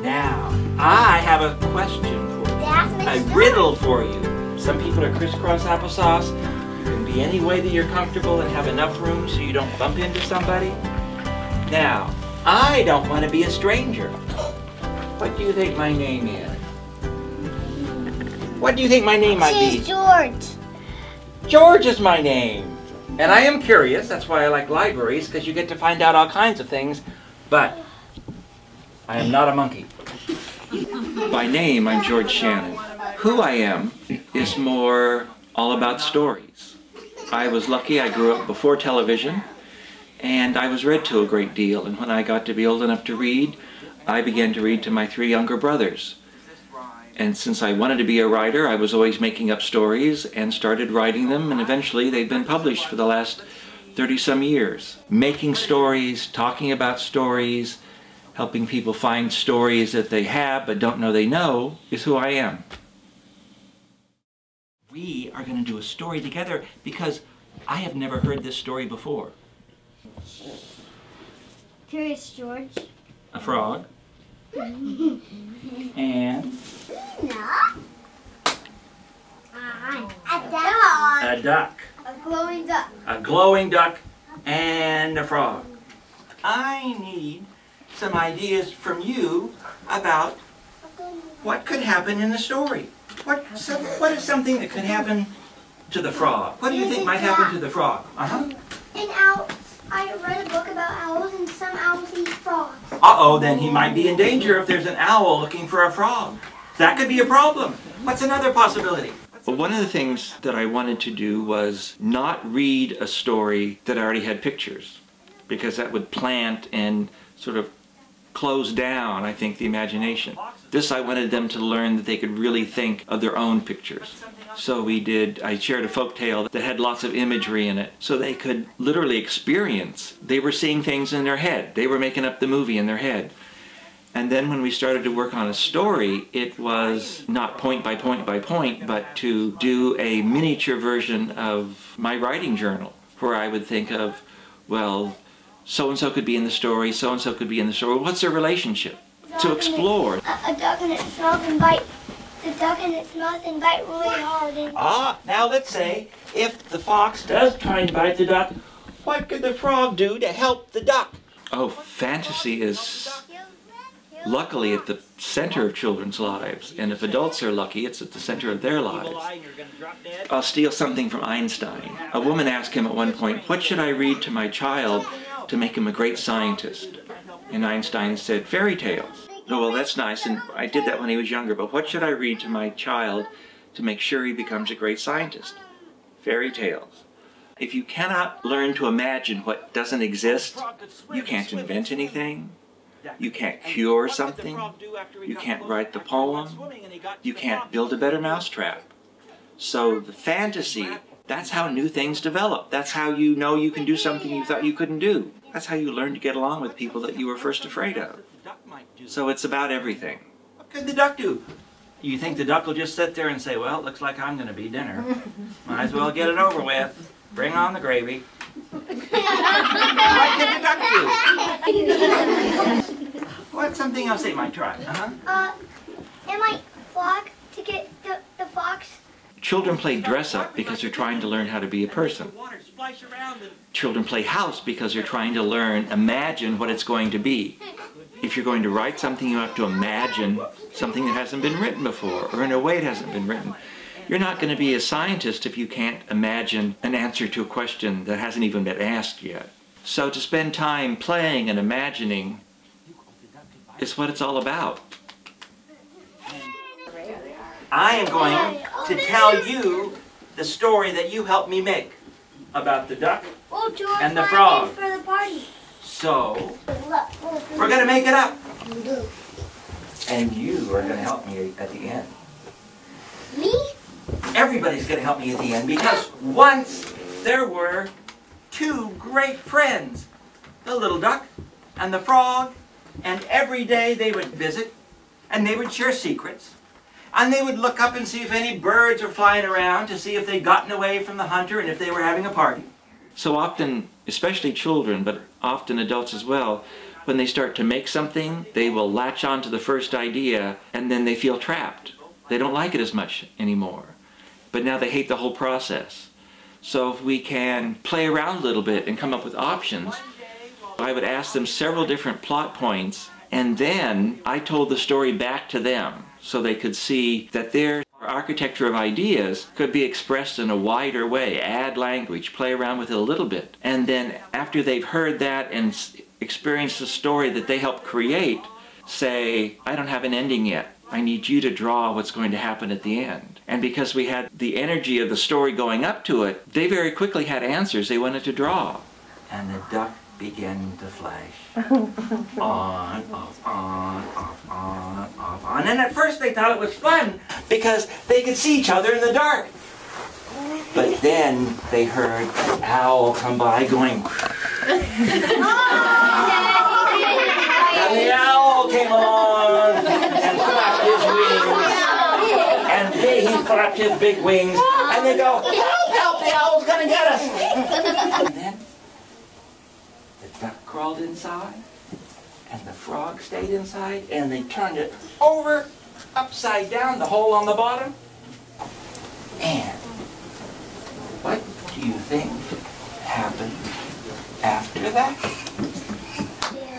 Now, I have a question for you. A riddle for you. Some people are crisscross applesauce. You can be any way that you're comfortable and have enough room so you don't bump into somebody. Now, I don't want to be a stranger. What do you think my name is? What do you think my name might be? She's George. George is my name. And I am curious, that's why I like libraries, because you get to find out all kinds of things, but I am not a monkey. By name, I'm George Shannon. Who I am is more all about stories. I was lucky I grew up before television, and I was read to a great deal, and when I got to be old enough to read, I began to read to my 3 younger brothers. And since I wanted to be a writer, I was always making up stories and started writing them, and eventually they've been published for the last 30-some years. Making stories, talking about stories, helping people find stories that they have but don't know they know is who I am. We are going to do a story together because I have never heard this story before. Curious George. A frog. And a dog. a duck. A glowing duck. A glowing duck and a frog. I need some ideas from you about what could happen in the story. What is something that could happen to the frog? What do you think might happen to the frog? An owl. I read a book about owls, and some owls eat frogs. Uh-oh, then he might be in danger if there's an owl looking for a frog. That could be a problem. What's another possibility? Well, one of the things that I wanted to do was not read a story that already had pictures, because that would plant and sort of close down, I think, the imagination. This, I wanted them to learn that they could really think of their own pictures. So I shared a folk tale that had lots of imagery in it, so they could literally experience. They were seeing things in their head. They were making up the movie in their head. And then when we started to work on a story, it was not point by point by point, but to do a miniature version of my writing journal, where I would think of, well, so-and-so could be in the story, so-and-so could be in the story. What's their relationship? To explore. A duck and its mouth and bite. The duck and its mouth and bite really hard. Now let's say, if the fox does try and bite the duck, what could the frog do to help the duck? Oh, fantasy is luckily at the center of children's lives, and if adults are lucky, it's at the center of their lives. I'll steal something from Einstein. A woman asked him at one point, what should I read to my child to make him a great scientist? And Einstein said, fairy tales. Oh, well, that's nice, and I did that when he was younger, but what should I read to my child to make sure he becomes a great scientist? Fairy tales. If you cannot learn to imagine what doesn't exist, you can't invent anything. You can't cure something. You can't write the poem. You can't build a better mousetrap. So the fantasy, that's how new things develop. That's how you know you can do something you thought you couldn't do. That's how you learn to get along with people that you were first afraid of. So it's about everything. What could the duck do? You think the duck will just sit there and say, well, it looks like I'm going to be dinner. Might as well get it over with. Bring on the gravy. What could the duck do? What's something else they might try? It might flock to get the fox. Children play dress up because they're trying to learn how to be a person. Children play house because they're trying to imagine what it's going to be. If you're going to write something, you have to imagine something that hasn't been written before, or in a way it hasn't been written. You're not going to be a scientist if you can't imagine an answer to a question that hasn't even been asked yet. So to spend time playing and imagining is what it's all about. I am going to tell you the story that you helped me make about the duck and the frog. For the party. So, we're going to make it up. And you are going to help me at the end. Me? Everybody's going to help me at the end because once there were 2 great friends, the little duck and the frog, and every day they would visit and they would share secrets. And they would look up and see if any birds were flying around to see if they'd gotten away from the hunter and if they were having a party. So often, especially children, but often adults as well, when they start to make something, they will latch on to the first idea and then they feel trapped. They don't like it as much anymore. But now they hate the whole process. So if we can play around a little bit and come up with options, I would ask them several different plot points, and then I told the story back to them so they could see that their architecture of ideas could be expressed in a wider way, add language, play around with it a little bit. And then after they've heard that and experienced the story that they helped create, say, I don't have an ending yet. I need you to draw what's going to happen at the end. And because we had the energy of the story going up to it, they very quickly had answers they wanted to draw. And the duck began to flash. On, off, on, off, on, off, on. And at first they thought it was fun because they could see each other in the dark. But then they heard an owl come by going... And the owl came along and flapped his wings. And he flapped his big wings. And they go, help, help, the owl's gonna get us. And then the duck crawled inside. And the frog stayed inside. And they turned it over, upside down, the hole on the bottom. And what do you think happened after that?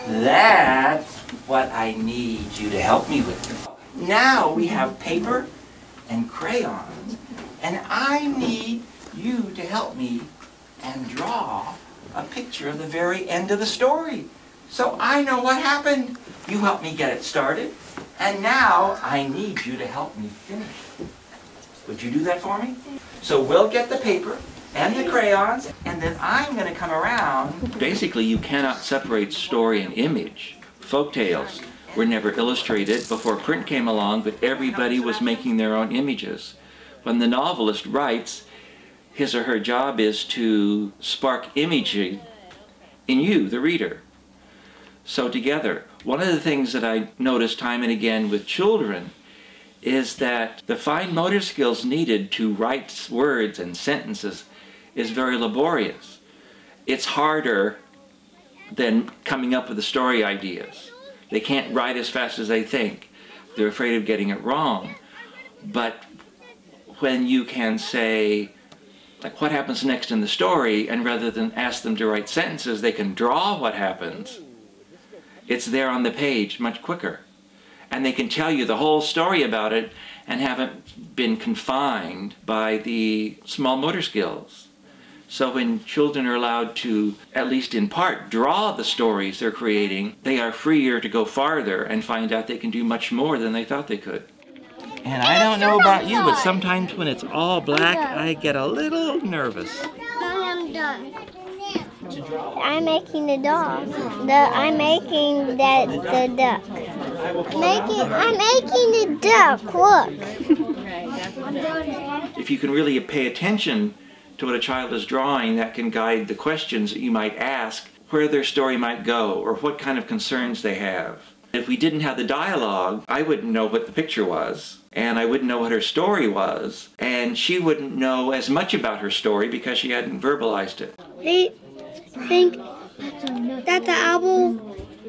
That's what I need you to help me with. Now we have paper and crayons, and I need you to help me and draw a picture of the very end of the story. So I know what happened. You helped me get it started, and now I need you to help me finish it. Would you do that for me? So we'll get the paper and the crayons, and then I'm going to come around. Basically, you cannot separate story and image. Folktales were never illustrated before print came along, but everybody was making their own images. When the novelist writes, his or her job is to spark imaging in you, the reader. So together, one of the things that I notice time and again with children is that the fine motor skills needed to write words and sentences is very laborious. It's harder than coming up with the story ideas. They can't write as fast as they think. They're afraid of getting it wrong. But when you can say, like, what happens next in the story, and rather than ask them to write sentences, they can draw what happens, it's there on the page much quicker. And they can tell you the whole story about it and haven't been confined by the small motor skills. So when children are allowed to, at least in part, draw the stories they're creating, they are freer to go farther and find out they can do much more than they thought they could. And I don't know about you, but sometimes when it's all black, I get a little nervous. I'm done. I'm making the dog. I'm making the duck. I'm making the duck. Look. If you can really pay attention to what a child is drawing, that can guide the questions that you might ask, where their story might go, or what kind of concerns they have. If we didn't have the dialogue, I wouldn't know what the picture was, and I wouldn't know what her story was, and she wouldn't know as much about her story because she hadn't verbalized it. They think that the owl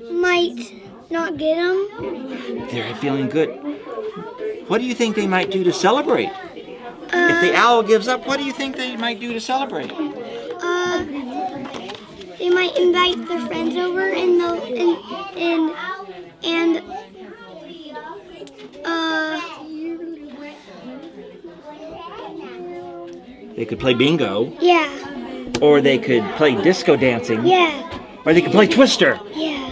might not get them. They're feeling good. What do you think they might do to celebrate? If the owl gives up, what do you think they might do to celebrate? They might invite their friends over and they could play bingo. Yeah. Or they could play disco dancing. Yeah. Or they could play Twister. Yeah.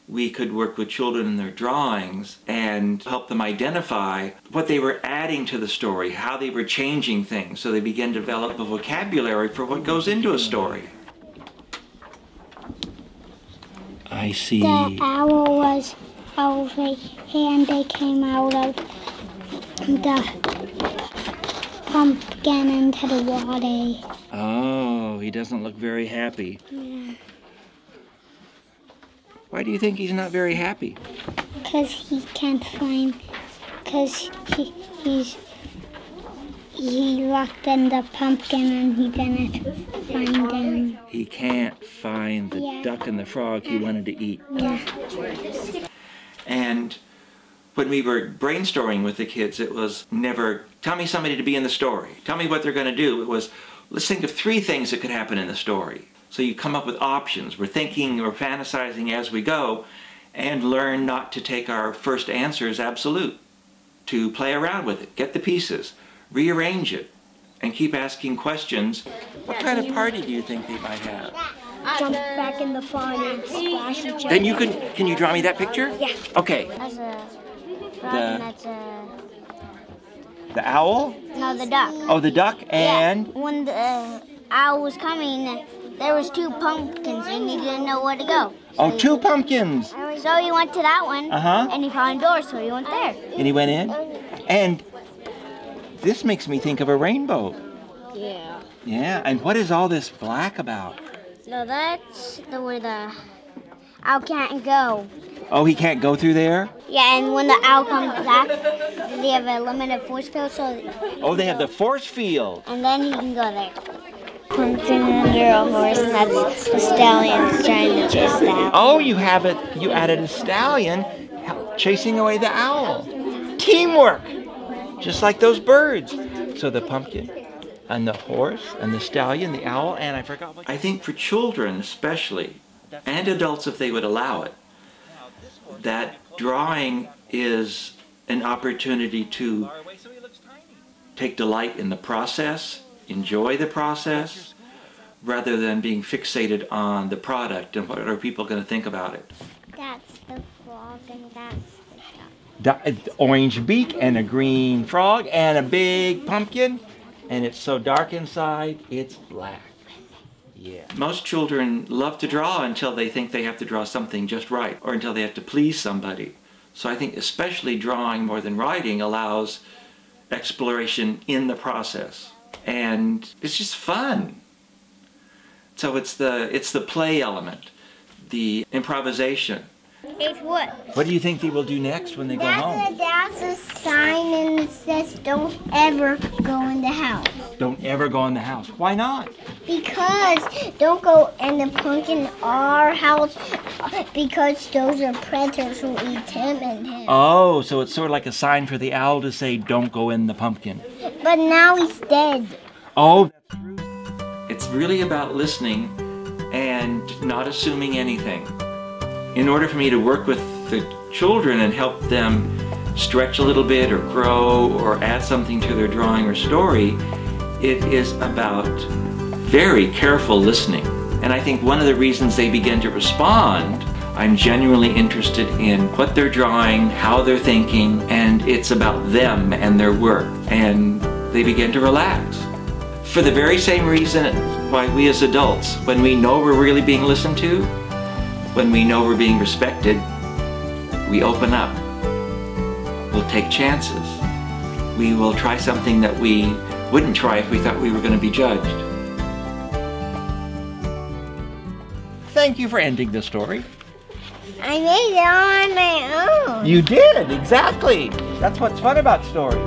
We could work with children in their drawings and help them identify what they were adding to the story, how they were changing things, so they begin to develop a vocabulary for what goes into a story. I see. The owl was over and they came out of the pumpkin into the water. Oh, he doesn't look very happy. Yeah. Why do you think he's not very happy? Because he can't find, because He locked in the pumpkin and he didn't find him. He can't find the duck and the frog he wanted to eat. Yeah. And when we were brainstorming with the kids, it was never, tell me somebody to be in the story. Tell me what they're going to do. It was, let's think of 3 things that could happen in the story. So you come up with options. We're thinking or fantasizing as we go, and learn not to take our first answer as absolute. To play around with it, get the pieces, rearrange it, and keep asking questions. What kind of party do you think they might have? Jump back in the pond and splash each other. Then you can you draw me that picture? Yeah. Okay. That's a frog and that's the owl? No, the duck. Oh, the duck and? Yeah. When the owl was coming, there was 2 pumpkins and he didn't know where to go. So 2 pumpkins. So he went to that one, and he found a door, so he went there. And he went in? And this makes me think of a rainbow. Yeah. Yeah, and what is all this black about? No, that's where the owl can't go. Oh, he can't go through there? Yeah, and when the owl comes back, they have a limited force field, so... Oh, they have the force field. And then he can go there. Pumpkin under a horse, and that's the stallion trying to chase the owl. Oh, you have it. You added a stallion chasing away the owl. Teamwork, just like those birds. So the pumpkin and the horse and the stallion, the owl, and I forgot what. I think for children especially, and adults if they would allow it, that drawing is an opportunity to take delight in the process, enjoy the process, rather than being fixated on the product and what are people going to think about it. That's the frog and that's the duck. Orange beak and a green frog and a big pumpkin, and it's so dark inside, it's black. Yeah. Most children love to draw until they think they have to draw something just right, or until they have to please somebody. So I think especially drawing more than writing allows exploration in the process. And it's just fun. So it's the play element, the improvisation. It's what? What do you think they will do next when they go home? That's a sign and it says don't ever go in the house. Don't ever go in the house. Why not? Because don't go in the pumpkin in our house because those are predators who eat him and him. Oh, so it's sort of like a sign for the owl to say don't go in the pumpkin. But now he's dead. Oh, that's true. It's really about listening and not assuming anything. In order for me to work with the children and help them stretch a little bit or grow or add something to their drawing or story, it is about very careful listening. And I think one of the reasons they begin to respond, I'm genuinely interested in what they're drawing, how they're thinking, and it's about them and their work. And they begin to relax. For the very same reason why we as adults, when we know we're really being listened to, when we know we're being respected, we open up. We'll take chances. We will try something that we wouldn't try if we thought we were going to be judged. Thank you for ending the story. I made it all on my own. You did, exactly. That's what's fun about stories.